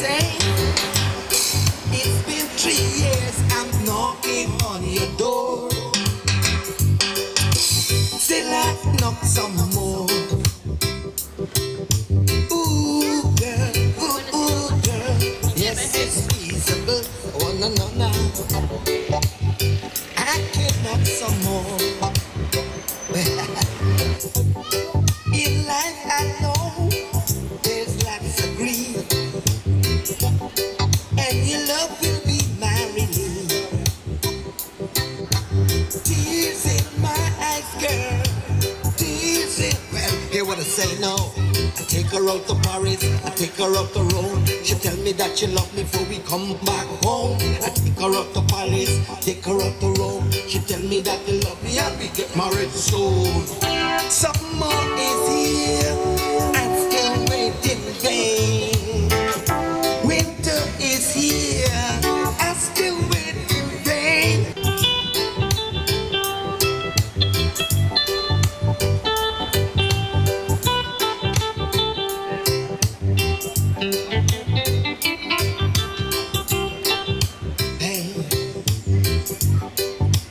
say? It's been 3 years, I'm knocking on your door. Still I knock some more. Ooh girl, yes it's feasible. Oh no, I can knock some more. In life I know there's lots of grief, and your love will be my relief. Tears in my eyes, girl, tears in... Well, hear what I say now. I take her out to Paris, I take her out to Rome. She tell me that she love me before we come back home. I take her out to Paris, take her out to Rome. She tell me that she love me and we get married soon. Summer is here, I'm still waiting in vain. Winter is here, I still wait in vain. Hey,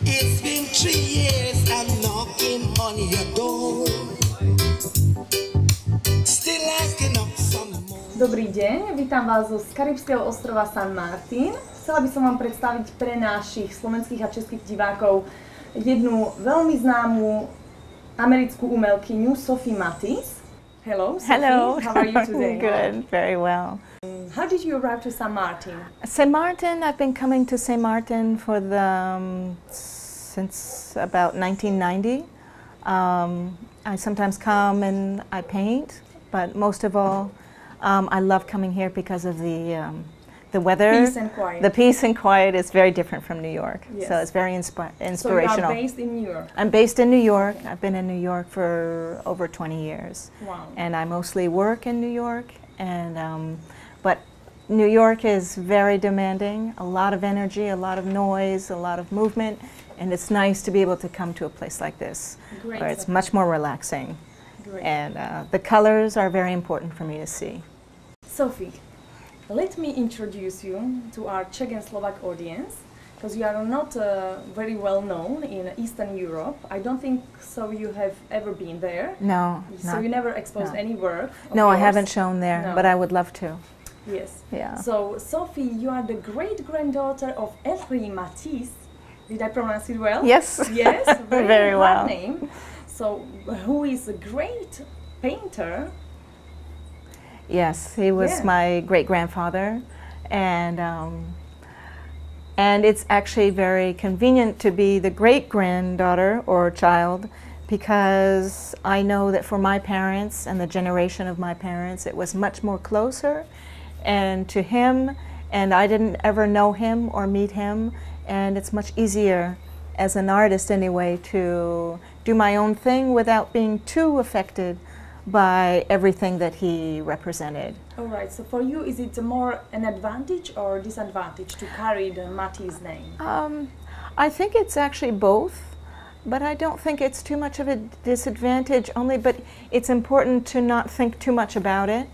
it's been 3 years, I'm knocking on your door. Still asking up some more. Dobrý deň, vítam vás z karibského ostrova San Martin. Chcela by som vám predstaviť pre našich slovenských a českých divákov jednu veľmi známú americkú umelkyňu Sophie MATISSE. Hello, Sophie. Hello. How are you today? Good, very well. How did you arrive to San Martin? St. Martin, I've been coming to St. Martin for since about 1990. I sometimes come and I paint, but most of all, I love coming here because of the weather. Peace and quiet. The peace and quiet is very different from New York, Yes. so it's very inspirational. So you are based in New York? I'm based in New York. I've been in New York for over 20 years. Wow. And I mostly work in New York, and but New York is very demanding, a lot of energy, a lot of noise, a lot of movement, and it's nice to be able to come to a place like this, Great. where it's much more relaxing. Great. And the colors are very important for me to see. Sophie, let me introduce you to our Czech and Slovak audience, because you are not very well known in Eastern Europe. I don't think so you have ever been there. No, So you never exposed no. any work of no, I yours? haven't shown there, No. but I would love to. Yes. Yeah. So, Sophie, you are the great-granddaughter of Sophie Matisse. Did I pronounce it well? Yes. Yes, Very well. hard name. So, who is a great painter? Yes, he was Yeah. my great-grandfather, and it's actually very convenient to be the great-granddaughter or child, because I know that for my parents and the generation of my parents, it was much more closer, and to him, and I didn't ever know him or meet him, and it's much easier as an artist anyway to do my own thing without being too affected by everything that he represented. All right. So, for you, is it more an advantage or disadvantage to carry the Matisse name? I think it's actually both, but I don't think it's too much of a disadvantage, but it's important to not think too much about it.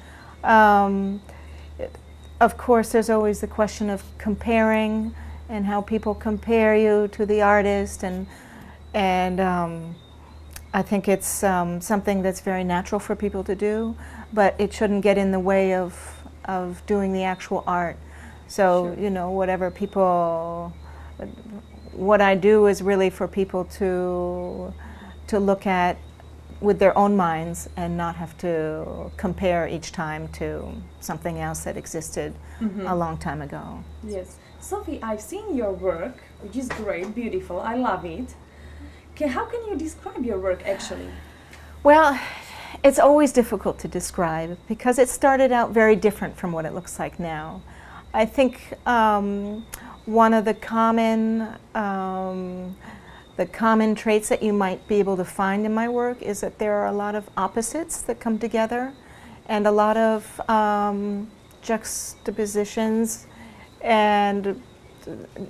Of course, there's always the question of comparing and how people compare you to the artist, and I think it's something that's very natural for people to do, but it shouldn't get in the way of doing the actual art. So, Sure. you know, what I do is really for people to look at with their own minds and not have to compare each time to something else that existed a long time ago. Yes. Sophie, I've seen your work, which is great, beautiful. I love it. How can you describe your work actually? Well, it's always difficult to describe because it started out very different from what it looks like now. I think one of the common traits that you might be able to find in my work is that there are a lot of opposites that come together and a lot of juxtapositions. And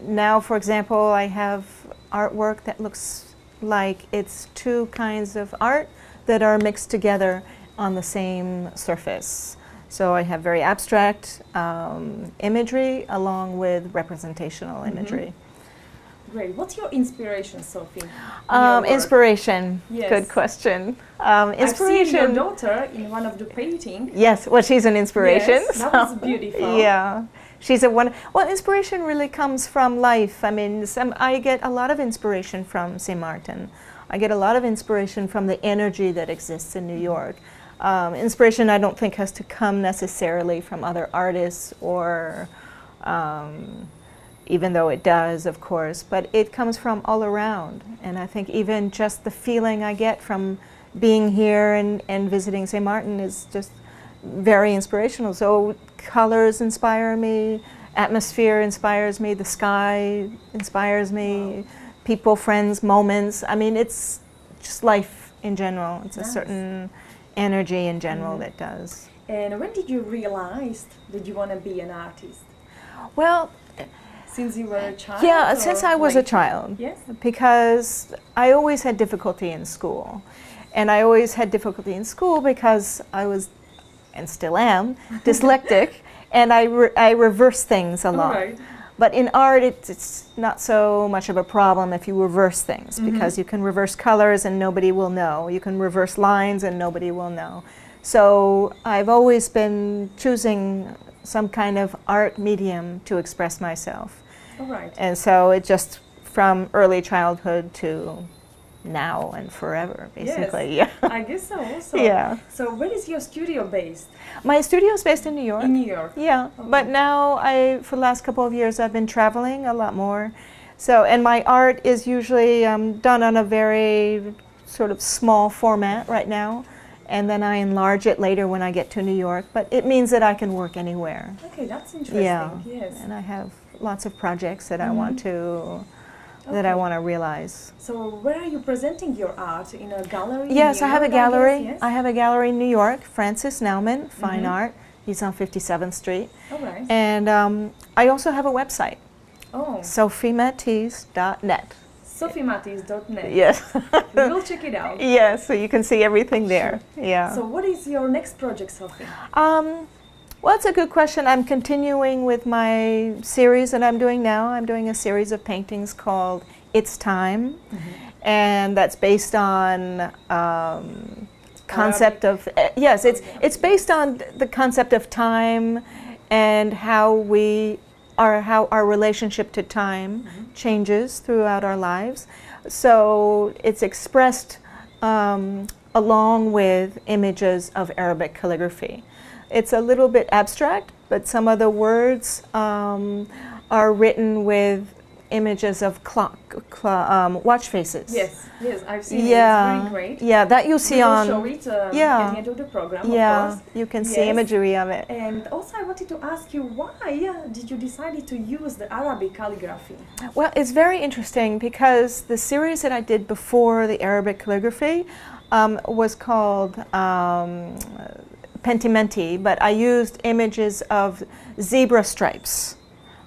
now, for example, I have artwork that looks like it's two kinds of art that are mixed together on the same surface. So I have very abstract imagery along with representational imagery. Great. What's your inspiration, Sophie? in your work? Inspiration. Yes. Good question. I've seen your daughter in one of the paintings. Yes, well, she's an inspiration. Yes, that was beautiful. Yeah, she's a one. Well, inspiration really comes from life. I mean, I get a lot of inspiration from St. Martin. I get a lot of inspiration from the energy that exists in New York. Inspiration, I don't think, has to come necessarily from other artists or. Even though it does, of course, but it comes from all around. And I think even just the feeling I get from being here and visiting St. Martin is just very inspirational. So colors inspire me, atmosphere inspires me, the sky inspires me, people, friends, moments. I mean, it's just life in general. It's a certain energy in general that does. And when did you realize that you want to be an artist? Well, since you were a child? Yeah, since I was a child. Yes. Because I always had difficulty in school. And I always had difficulty in school because I was, and still am, dyslexic. And I reverse things a lot. Right. But in art, it's not so much of a problem if you reverse things, because you can reverse colors and nobody will know. You can reverse lines and nobody will know. So I've always been choosing some kind of art medium to express myself. All right. And so it just, from early childhood to now and forever, basically. Yes, Yeah. I guess so also. Yeah. So where is your studio based? My studio is based in New York. In New York. Yeah, Okay. but now for the last couple of years I've been traveling a lot more. So, and my art is usually done on a very sort of small format right now. And then I enlarge it later when I get to New York. But it means that I can work anywhere. Okay, that's interesting. Yeah. Yes. And I have lots of projects that I want to realize. So where are you presenting your art? In a gallery? Yes, in I have a New York, gallery. guess? Yes? I have a gallery in New York, Francis Nauman, Fine Art. He's on 57th Street. All right. And I also have a website, Oh, sophiematisse.net. sophiematisse.net. Yes. We will check it out. Yes, so you can see everything there. Yeah. So what is your next project, Sophie? Well, it's a good question. I'm continuing with my series that I'm doing now. I'm doing a series of paintings called It's Time, and that's based on concept of yes. It's based on the concept of time and how our relationship to time changes throughout our lives. So it's expressed along with images of Arabic calligraphy. It's a little bit abstract, but some of the words are written with images of watch faces. Yes, yes, I've seen Yeah, it. It's really great. yeah, that you see We will on. show it at the end of the program, Yeah, of course. you can see Yes. imagery of it. And also I wanted to ask you, why did you decide to use the Arabic calligraphy? Well, it's very interesting because the series that I did before the Arabic calligraphy was called Pentimenti, but I used images of zebra stripes,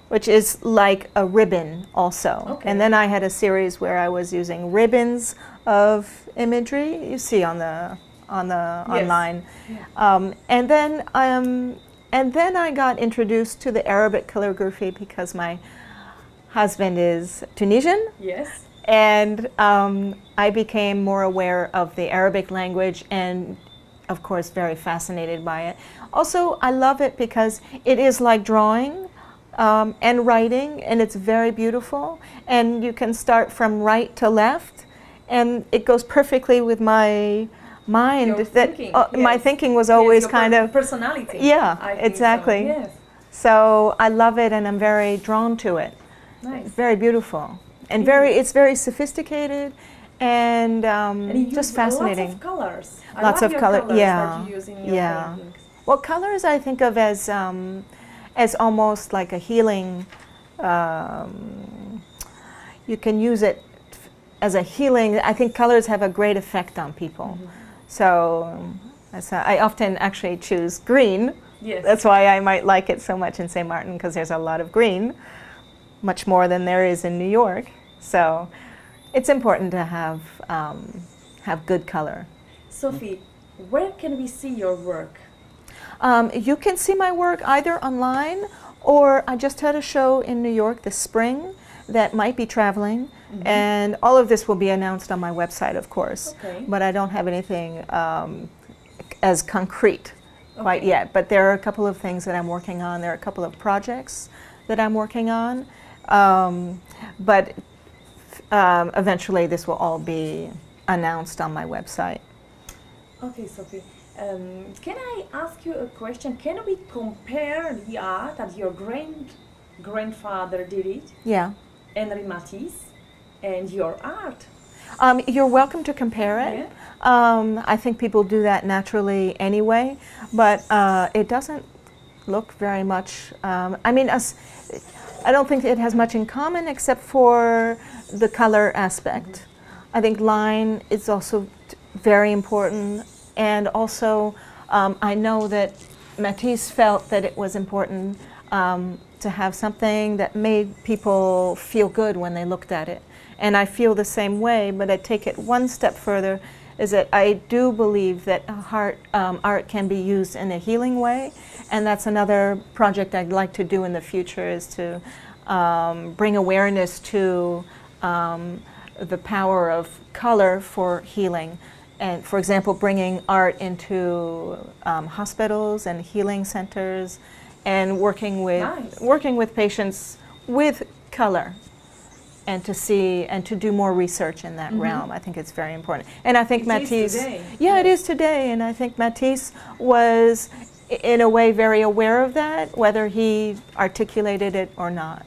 which is like a ribbon also. Okay. And then I had a series where I was using ribbons of imagery. You see on the online. Yeah. And then I got introduced to the Arabic calligraphy because my husband is Tunisian. Yes. And I became more aware of the Arabic language and, of course, very fascinated by it. Also, I love it because it is like drawing and writing, and it's very beautiful. And you can start from right to left, and it goes perfectly with my mind. Your That thinking, my yes. thinking was Yes, always your kind of personality. yeah, I think exactly. So. Yes. So I love it, and I'm very drawn to it. Nice. It's very beautiful, and it's very sophisticated, and And you just use fascinating. lots of colors. I Lots love of your color, colors yeah, that you use in your yeah. paintings. Well, colors I think of as almost like a healing. You can use it as a healing. I think colors have a great effect on people. So I often actually choose green. Yes. That's why I might like it so much in St. Martin, because there's a lot of green, much more than there is in New York. So it's important to have good color. Sophie, where can we see your work? You can see my work either online, or I just had a show in New York this spring that might be traveling, and all of this will be announced on my website, of course. Okay. But I don't have anything as concrete quite yet. But there are a couple of things that I'm working on. There are a couple of projects that I'm working on. But eventually this will all be announced on my website. Okay, Sophie. Can I ask you a question? Can we compare the art that your grandfather did it, Yeah. Henri Matisse, and your art? You're welcome to compare it. I think people do that naturally anyway, but it doesn't look very much, I mean, I don't think it has much in common except for the color aspect. I think line is also very important, and also I know that Matisse felt that it was important to have something that made people feel good when they looked at it. And I feel the same way, but I take it one step further, is that I do believe that art can be used in a healing way, and that's another project I'd like to do in the future, is to bring awareness to the power of color for healing. And for example, bringing art into hospitals and healing centers, and working with patients with color, and to see and to do more research in that realm. I think it's very important. And I think Matisse, it is today, and I think Matisse was in a way very aware of that, whether he articulated it or not.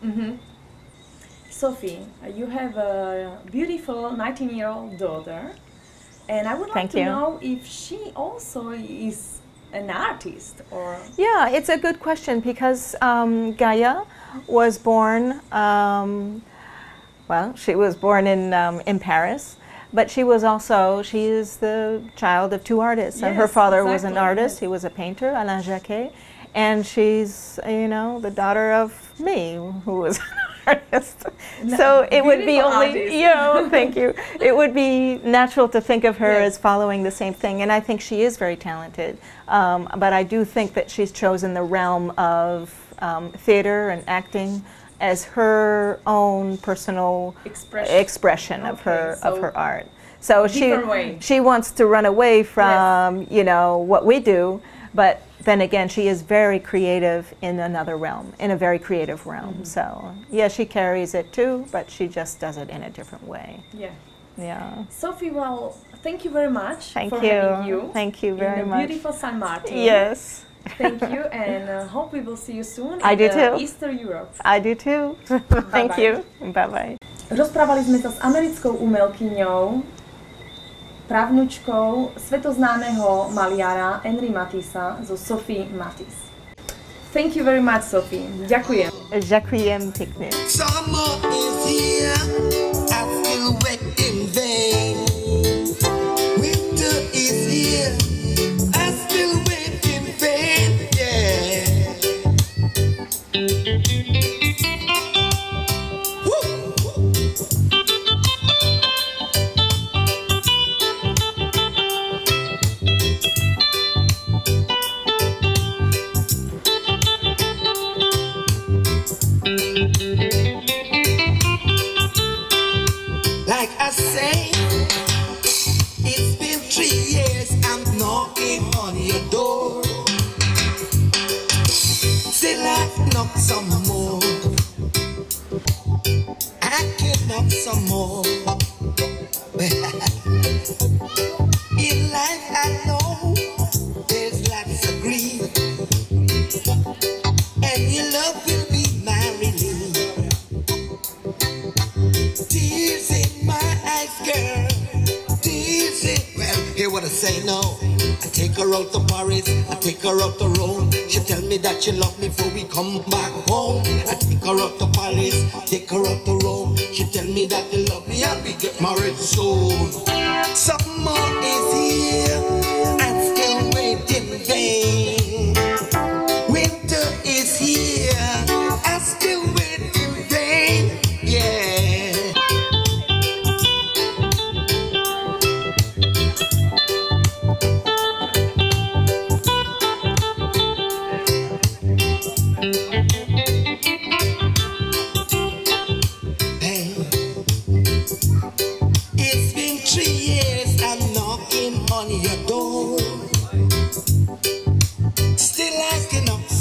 Sophie, you have a beautiful 19-year-old daughter, and I would like to know if she also is an artist, or... Yeah, it's a good question, because Gaia was born, well, she was born in Paris, but she is the child of two artists. Yes, her father was an exactly, artist, he was a painter, Alain Jacquet, and she's, you know, the daughter of me, who was an artist. So it would be only, thank you. It would be natural to think of her as following the same thing, and I think she is very talented. But I do think that she's chosen the realm of theater and acting as her own personal expression of her art. So she wants to run away from you know, what we do, but then again, she is very creative in another realm, in a very creative realm. So yeah, she carries it too, but she just does it in a different way. Yeah. Sophie, well, thank you very much for having you. Thank you very much. In the beautiful St. Martin. Yes. Thank you, and hope we will see you soon in Eastern Europe. I do too. Thank you. Bye-bye. Rozprávali sme sa s americkou umelkyňou, pravnučkou svetoznámeho maliara Henri Matissa, zo Sophie MATISSE. Thank you very much, Sophie. Ďakujem. Ďakujem pekne. Summer is here, I feel wet in vain. Winter is here, I still wait in vain, Like I say, it's been 3 years, I'm knocking on your door. Still I knock some more, I can knock some more. In life I know there's lots of grief, and your love will be my relief. Tears in my eyes, girl, tears in... Well, hear what I say now. I take her out to Paris, I take her out to Rome. She tell me that she love me before we come back home. I take her out to Paris, take her out to Rome. She tell me that she love me and we get married soon. Summer is here, I'm still waiting in vain. Winter is here, I still wait in vain, waking up